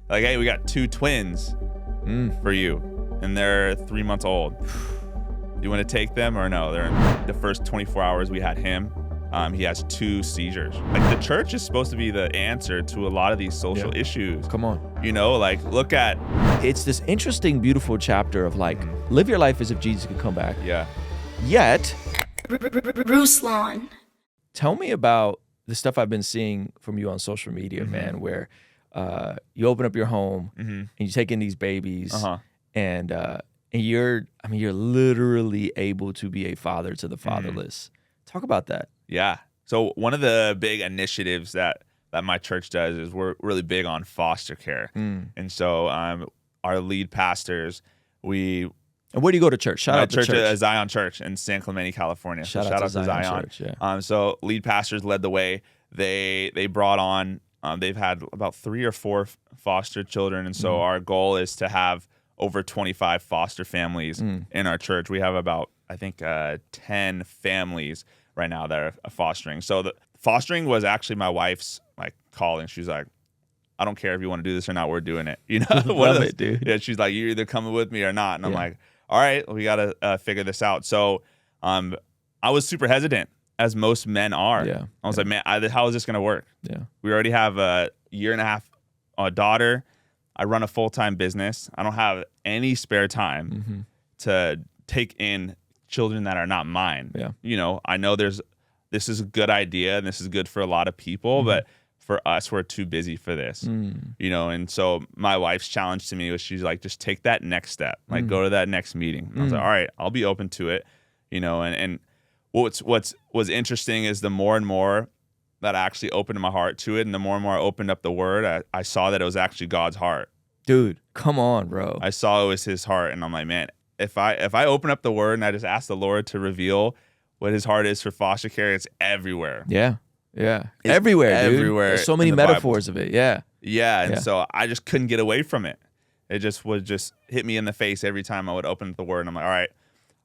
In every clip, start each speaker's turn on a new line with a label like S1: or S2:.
S1: Like, hey, we got 2 twins for you, and they're 3 months old. Do you want to take them or no? They're in the first 24 hours we had him. He has 2 seizures. Like, the church is supposed to be the answer to a lot of these social issues.
S2: Come on.
S1: You know, like, look at.
S2: It's this interesting, beautiful chapter of like, live your life as if Jesus could come back.
S1: Yeah.
S2: Yet,
S3: Ruslan.
S2: tell me about the stuff I've been seeing from you on social media, man, where you open up your home and you take in these babies and you're literally able to be a father to the fatherless. Talk about that.
S1: Yeah. So one of the big initiatives that my church does is we're really big on foster care. And so our lead pastors,
S2: and where do you go to church? Shout out to church.
S1: Zion Church in San Clemente, California.
S2: Shout out to Zion Church, yeah.
S1: So lead pastors led the way. They brought on, they've had about 3 or 4 foster children. And so our goal is to have over 25 foster families in our church. We have about, I think, 10 families right now that are fostering. So the fostering was actually my wife's like calling. She's like, I don't care if you want to do this or not, we're doing it. You know,
S2: love it, dude.
S1: Yeah, she's like, you're either coming with me or not. And I'm like, all right, we got to figure this out. So I was super hesitant, as most men are.
S2: Yeah.
S1: I was like, man, how is this going to work?
S2: Yeah.
S1: We already have a 1.5-year daughter. I run a full-time business. I don't have any spare time to take in children that are not mine.
S2: Yeah.
S1: You know, I know this is a good idea and this is good for a lot of people, but for us, we're too busy for this. You know, and so my wife's challenge to me was, she's like, just take that next step, like go to that next meeting. And I was like, all right, I'll be open to it. You know, and what's interesting is the more and more that I actually opened my heart to it, and the more and more I opened up the word, I saw that it was actually God's heart.
S2: Dude, come on, bro.
S1: I saw it was his heart, and I'm like, man, if I open up the word and I just ask the Lord to reveal what his heart is for foster care, it's everywhere.
S2: Yeah. Yeah. Everywhere, dude.
S1: Everywhere.
S2: There's so many metaphors of it. Yeah.
S1: Yeah. And so I just couldn't get away from it. It just would just hit me in the face every time I would open up the word. And I'm like, all right,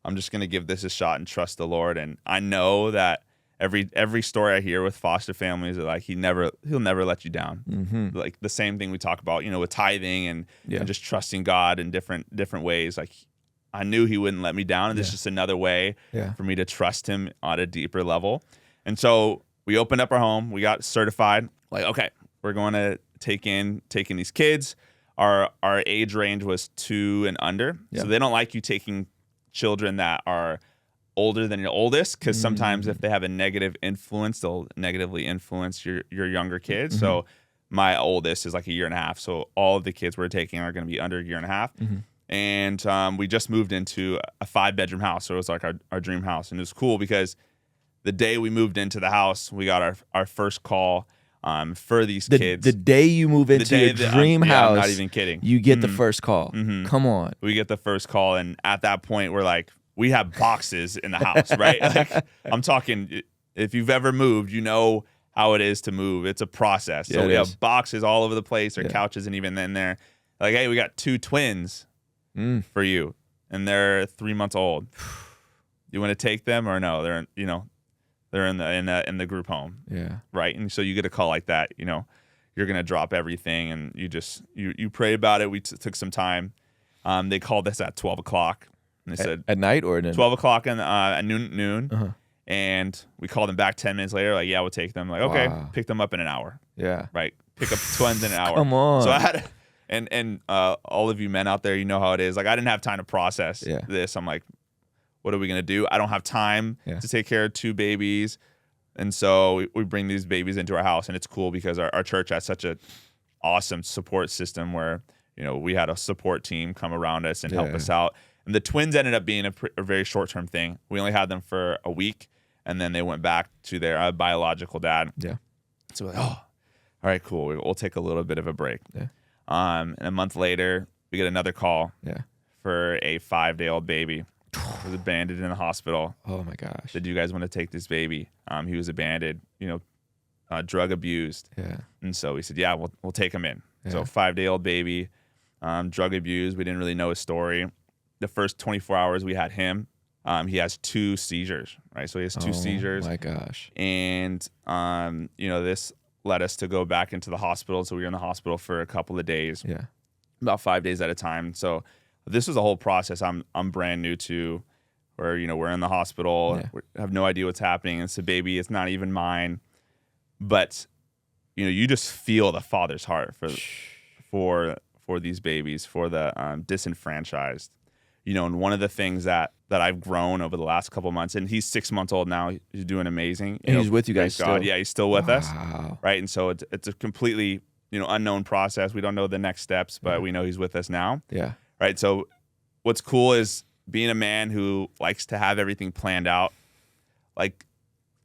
S1: I'm just going to give this a shot and trust the Lord. And I know that every story I hear with foster families, like he'll never let you down. Like the same thing we talk about, you know, with tithing and just trusting God in different ways. Like I knew he wouldn't let me down. And this is just another way for me to trust him on a deeper level. And so we opened up our home. We got certified. Like, okay, we're going to taking these kids. Our age range was 2 and under. So they don't like you taking children that are older than your oldest, because sometimes if they have a negative influence, they'll negatively influence your younger kids. So my oldest is like 1.5 years. So all of the kids we're taking are going to be under 1.5 years. And we just moved into a 5-bedroom house. So it was like our dream house. And it was cool because the day we moved into the house, we got our first call for these kids.
S2: The day you move into your dream house,
S1: I'm not even kidding,
S2: you get the first call. Come on.
S1: We get the first call, and at that point, we're like, we have boxes in the house, right? Like, I'm talking, if you've ever moved, you know how it is to move. It's a process. So we have boxes all over the place. Our couches and even in there. Like, hey, we got 2 twins for you, and they're 3 months old. You want to take them or no? They're in the group home. Yeah. Right. And so you get a call like that, you know, you're going to drop everything, and you pray about it. We took some time. They called us at 12 o'clock. And they said
S2: at night or at
S1: 12 o'clock at noon. And we called them back 10 minutes later. Like, yeah, we'll take them. Like, okay, pick them up in an hour. Yeah. Right. Pick up twins in an hour.
S2: Come on.
S1: So I had, and all of you men out there, you know how it is. Like, I didn't have time to process this. I'm like, what are we going to do? I don't have time to take care of 2 babies. And so we bring these babies into our house, and it's cool because our church has such an awesome support system where, you know, we had a support team come around us and help us out. And the twins ended up being a very short-term thing. We only had them for a week, and then they went back to their biological dad. Yeah. So we're like, oh, all right, cool. We'll take a little bit of a break. Yeah. And a month later, we get another call for a 5-day-old baby. He was abandoned in the hospital.
S2: Oh my gosh.
S1: Said, do you guys want to take this baby? He was abandoned, you know, drug abused. Yeah. And so we said, yeah, we'll take him in. Yeah. So 5-day-old baby, drug abused. We didn't really know his story. The first 24 hours we had him, he has 2 seizures, right? So he has 2 seizures. Oh my gosh. And, you know, this led us to go back into the hospital. So we were in the hospital for a couple of days,
S2: Yeah.
S1: about 5 days at a time. So this was a whole process I'm brand new to, where, you know, we're in the hospital, we have no idea what's happening. It's a baby. It's not even mine. But, you know, you just feel the Father's heart for these babies, for the disenfranchised. You know, and one of the things that I've grown over the last couple of months, and he's 6 months old now, he's doing amazing.
S2: And he's with you guys still.
S1: Yeah, he's still with us.
S2: Wow.
S1: Right. And so it's a completely, you know, unknown process. We don't know the next steps, but we know he's with us now.
S2: Yeah.
S1: Right. So what's cool is being a man who likes to have everything planned out, like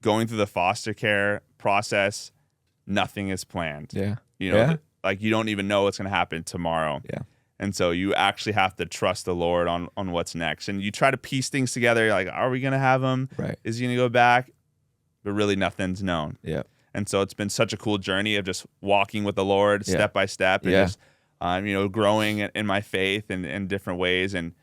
S1: going through the foster care process, nothing is planned.
S2: Yeah.
S1: You know,
S2: Yeah.
S1: like you don't even know what's going to happen tomorrow.
S2: Yeah.
S1: And so you actually have to trust the Lord on what's next. And you try to piece things together. You're like, are we going to have him?
S2: Right.
S1: Is he going to go back? But really nothing's known.
S2: Yeah.
S1: And so it's been such a cool journey of just walking with the Lord step by step and just, you know, growing in my faith in different ways. And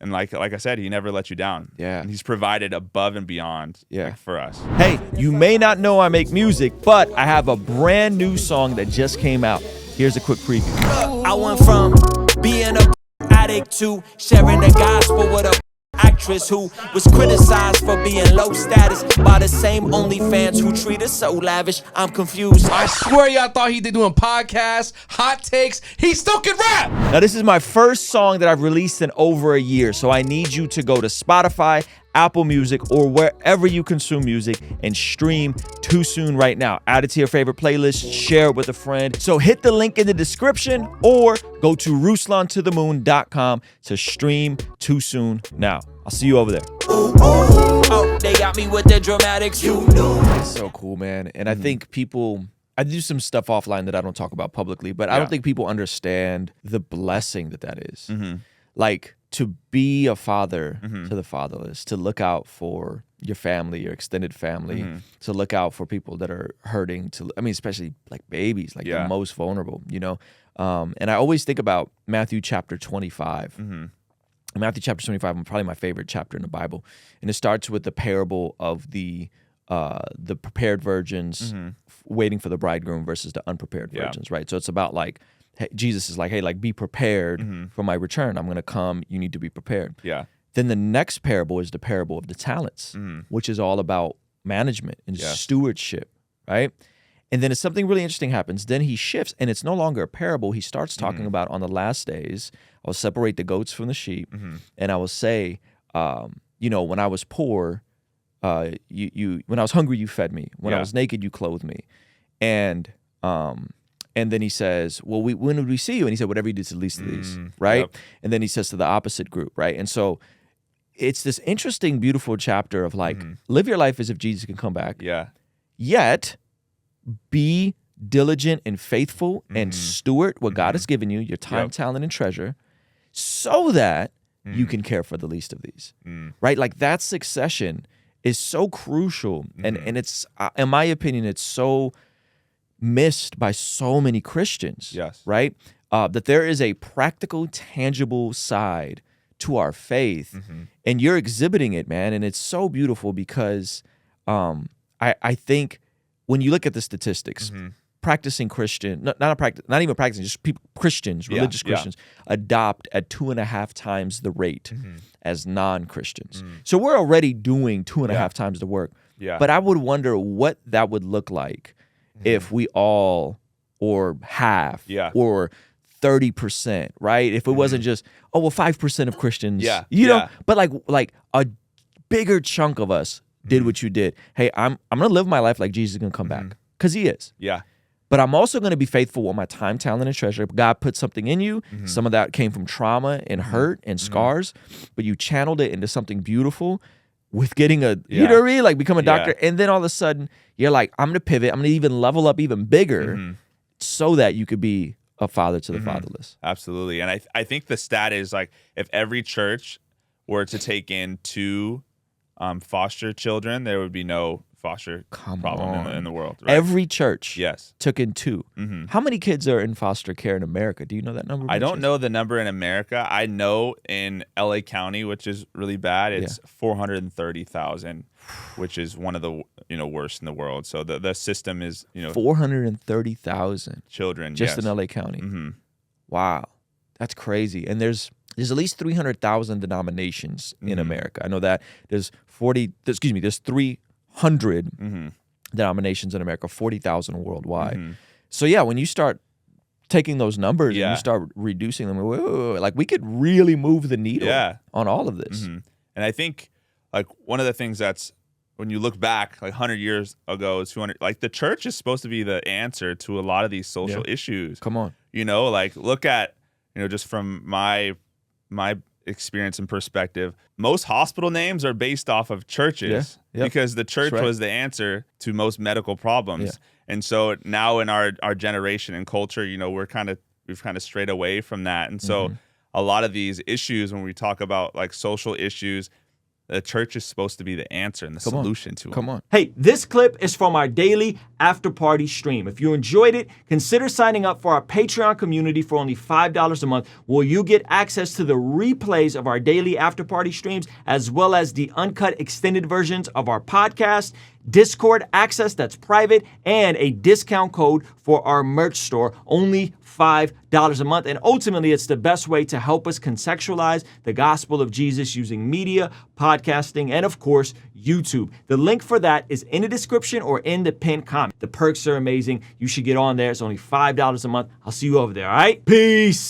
S1: like I said, he never let you down.
S2: Yeah.
S1: And he's provided above and beyond for us.
S2: Hey, you may not know I make music, but I have a brand new song that just came out. Here's a quick preview.
S4: I went from being a addict to sharing the gospel with a actress who was criticized for being low status by the same OnlyFans who treat us so lavish. I'm confused.
S5: I swear y'all thought he did doing podcasts, hot takes. He still can rap.
S2: Now, this is my first song that I've released in over a year, so I need you to go to Spotify, Apple Music, or wherever you consume music and stream Too Soon right now. Add it to your favorite playlist, share it with a friend. So hit the link in the description or go to RuslanToTheMoon.com to stream Too Soon now. I'll see you over there.
S4: Oh, they got me with the dramatics. You knew.
S2: It's so cool, man. And I think people, I do some stuff offline that I don't talk about publicly, but I don't think people understand the blessing that is. Like, to be a father to the fatherless, to look out for your family, your extended family, to look out for people that are hurting, especially like babies, like the most vulnerable, you know? And I always think about Matthew chapter 25. Matthew chapter 25 is probably my favorite chapter in the Bible. And it starts with the parable of the prepared virgins waiting for the bridegroom versus the unprepared virgins, right? So it's about like, hey, Jesus is like, hey, like be prepared for my return. I'm going to come. You need to be prepared.
S1: Yeah.
S2: Then the next parable is the parable of the talents, which is all about management and stewardship, right? And then something really interesting happens. Then he shifts, and it's no longer a parable. He starts talking about on the last days, I will separate the goats from the sheep, and I will say, you know, when I was poor, when I was hungry, you fed me. When I was naked, you clothed me. And then he says, well, when would we see you? And he said, whatever you did to the least of these, right?
S1: Yep.
S2: And then he says to the opposite group, right? And so it's this interesting, beautiful chapter of like, live your life as if Jesus can come back.
S1: Yeah.
S2: Yet be diligent and faithful and steward what God has given you, your time, talent, and treasure, so that you can care for the least of these, right? Like that succession is so crucial. And it's, in my opinion, it's so missed by so many Christians, right? That there is a practical, tangible side to our faith, and you're exhibiting it, man. And it's so beautiful because I think when you look at the statistics, practicing Christian, not even practicing, just Christians, religious Christians, adopt at 2.5 times the rate as non-Christians. So we're already doing 2.5 times the work. But I would wonder what that would look like if we all, or half, or 30%, right? If it wasn't just, 5% of Christians, you know, but like a bigger chunk of us did what you did. Hey, I'm gonna live my life like Jesus is gonna come back, because he is.
S1: Yeah.
S2: But I'm also gonna be faithful with my time, talent, and treasure. God put something in you. Some of that came from trauma and hurt and scars, but you channeled it into something beautiful with getting a, you know what I mean? Like become a doctor. And then all of a sudden you're like, I'm gonna pivot. I'm gonna even level up even bigger so that you could be a father to the fatherless.
S1: Absolutely. And I think the stat is like, if every church were to take in 2 foster children, there would be no foster
S2: Come
S1: problem
S2: on.
S1: in the world. Right?
S2: Every church
S1: Yes.
S2: took in 2. How many kids are in foster care in America? Do you know that number?
S1: I don't know the number in America. I know in LA County, which is really bad, it's 430,000, which is one of the worst in the world. So the system is
S2: 430,000
S1: children
S2: just
S1: yes.
S2: in LA County. Wow, that's crazy. And there's at least 300,000 denominations in America. I know that there's 300 denominations in America, 40,000 worldwide. So yeah, when you start taking those numbers and you start reducing them, like we could really move the needle on all of this.
S1: And I think like one of the things that's when you look back like 100 years ago, 200, like the church is supposed to be the answer to a lot of these social issues.
S2: Come on.
S1: Like look at, just from my experience and perspective, most hospital names are based off of churches because the church was the answer to most medical problems. And so now in our generation and culture, we've kind of strayed away from that. And so a lot of these issues, when we talk about like social issues, the church is supposed to be the answer and the solution to them.
S2: Come on.
S6: Hey, this clip is from our daily after party stream. If you enjoyed it, consider signing up for our Patreon community for only $5 a month, where you get access to the replays of our daily after party streams, as well as the uncut extended versions of our podcast, Discord access that's private, and a discount code for our merch store, only $5 a month. And ultimately, it's the best way to help us contextualize the gospel of Jesus using media, podcasting, and of course, YouTube. The link for that is in the description or in the pinned comment. The perks are amazing. You should get on there. It's only $5 a month. I'll see you over there, all right? Peace.